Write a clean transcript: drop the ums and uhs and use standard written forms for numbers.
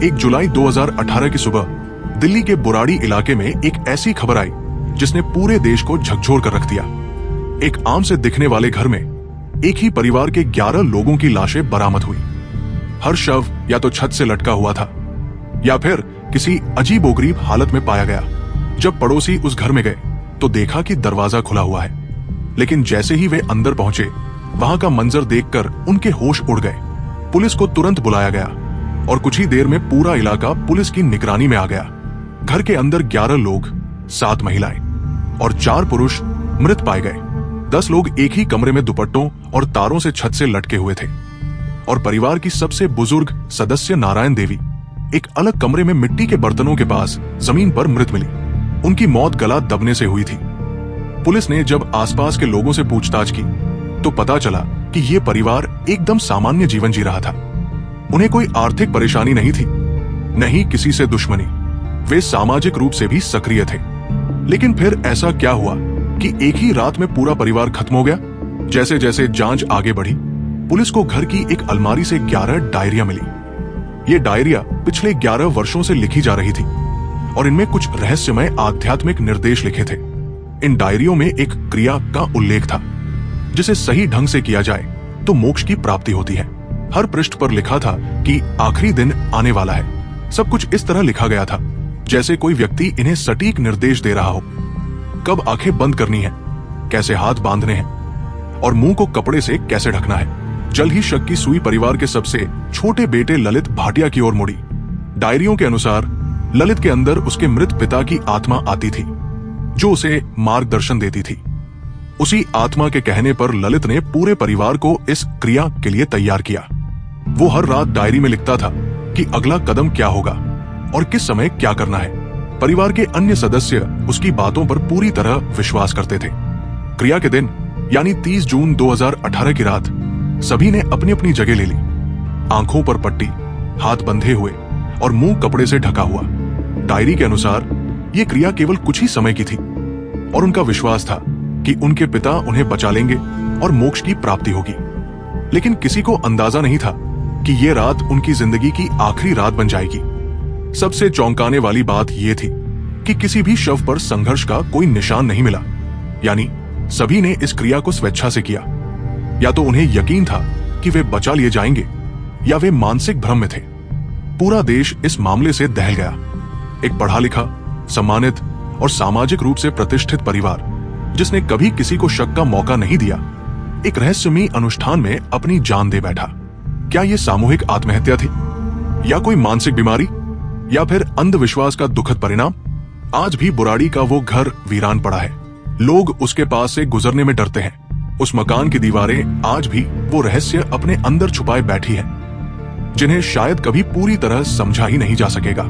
1 जुलाई 2018 की सुबह दिल्ली के बुराड़ी इलाके में एक ऐसी खबर आई जिसने पूरे देश को झकझोर कर रख दिया। एक आम से दिखने वाले घर में एक ही परिवार के 11 लोगों की लाशें बरामद हुई। हर शव या तो छत से लटका हुआ था या फिर किसी अजीबोगरीब हालत में पाया गया। जब पड़ोसी उस घर में गए तो देखा कि दरवाजा खुला हुआ है, लेकिन जैसे ही वे अंदर पहुंचे वहां का मंजर देखकर उनके होश उड़ गए। पुलिस को तुरंत बुलाया गया और कुछ ही देर में पूरा इलाका पुलिस की निगरानी में आ गया। घर के अंदर 11 लोग, 7 महिलाएं और 4 पुरुष मृत पाए गए। 10 लोग एक ही कमरे में दुपट्टों और तारों से छत से लटके हुए थे और परिवार की सबसे बुजुर्ग सदस्य नारायण देवी एक अलग कमरे में मिट्टी के बर्तनों के पास जमीन पर मृत मिली। उनकी मौत गला दबने से हुई थी। पुलिस ने जब आसपास के लोगों से पूछताछ की तो पता चला कि ये परिवार एकदम सामान्य जीवन जी रहा था। उन्हें कोई आर्थिक परेशानी नहीं थी, न ही किसी से दुश्मनी। वे सामाजिक रूप से भी सक्रिय थे। लेकिन फिर ऐसा क्या हुआ कि एक ही रात में पूरा परिवार खत्म हो गया? जैसे जैसे जांच आगे बढ़ी, पुलिस को घर की एक अलमारी से 11 डायरियां मिली। ये डायरियां पिछले 11 वर्षों से लिखी जा रही थी और इनमें कुछ रहस्यमय आध्यात्मिक निर्देश लिखे थे। इन डायरियों में एक क्रिया का उल्लेख था जिसे सही ढंग से किया जाए तो मोक्ष की प्राप्ति होती है। हर पृष्ठ पर लिखा था कि आखिरी दिन आने वाला है। सब कुछ इस तरह लिखा गया था जैसे कोई व्यक्ति इन्हें सटीक निर्देश दे रहा हो। कब आंखें बंद करनी है, कैसे हाथ बांधने हैं और मुंह को कपड़े से कैसे ढकना है। जल ही शक की सुई परिवार के सबसे छोटे बेटे ललित भाटिया की ओर मुड़ी। डायरियों के अनुसार ललित के अंदर उसके मृत पिता की आत्मा आती थी जो उसे मार्गदर्शन देती थी। उसी आत्मा के कहने पर ललित ने पूरे परिवार को इस क्रिया के लिए तैयार किया। वो हर रात डायरी में लिखता था कि अगला कदम क्या होगा और किस समय क्या करना है। परिवार के अन्य सदस्य उसकी बातों पर पूरी तरह विश्वास करते थे। क्रिया के दिन यानी 30 जून 2018 की रात सभी ने अपनी अपनी जगह ले ली। आंखों पर पट्टी, हाथ बंधे हुए और मुंह कपड़े से ढका हुआ। डायरी के अनुसार यह क्रिया केवल कुछ ही समय की थी और उनका विश्वास था कि उनके पिता उन्हें बचा लेंगे और मोक्ष की प्राप्ति होगी। लेकिन किसी को अंदाजा नहीं था कि यह रात उनकी जिंदगी की आखिरी रात बन जाएगी। सबसे चौंकाने वाली बात यह थी कि किसी भी शव पर संघर्ष का कोई निशान नहीं मिला। यानी सभी ने इस क्रिया को स्वेच्छा से किया। या तो उन्हें यकीन था कि वे बचा लिए जाएंगे या वे मानसिक भ्रम में थे। पूरा देश इस मामले से दहल गया। एक पढ़ा लिखा, सम्मानित और सामाजिक रूप से प्रतिष्ठित परिवार जिसने कभी किसी को शक का मौका नहीं दिया, एक रहस्यमयी अनुष्ठान में अपनी जान दे बैठा। क्या यह सामूहिक आत्महत्या थी या कोई मानसिक बीमारी या फिर अंधविश्वास का दुखद परिणाम? आज भी बुराड़ी का वो घर वीरान पड़ा है। लोग उसके पास से गुजरने में डरते हैं। उस मकान की दीवारें आज भी वो रहस्य अपने अंदर छुपाए बैठी हैं जिन्हें शायद कभी पूरी तरह समझा ही नहीं जा सकेगा।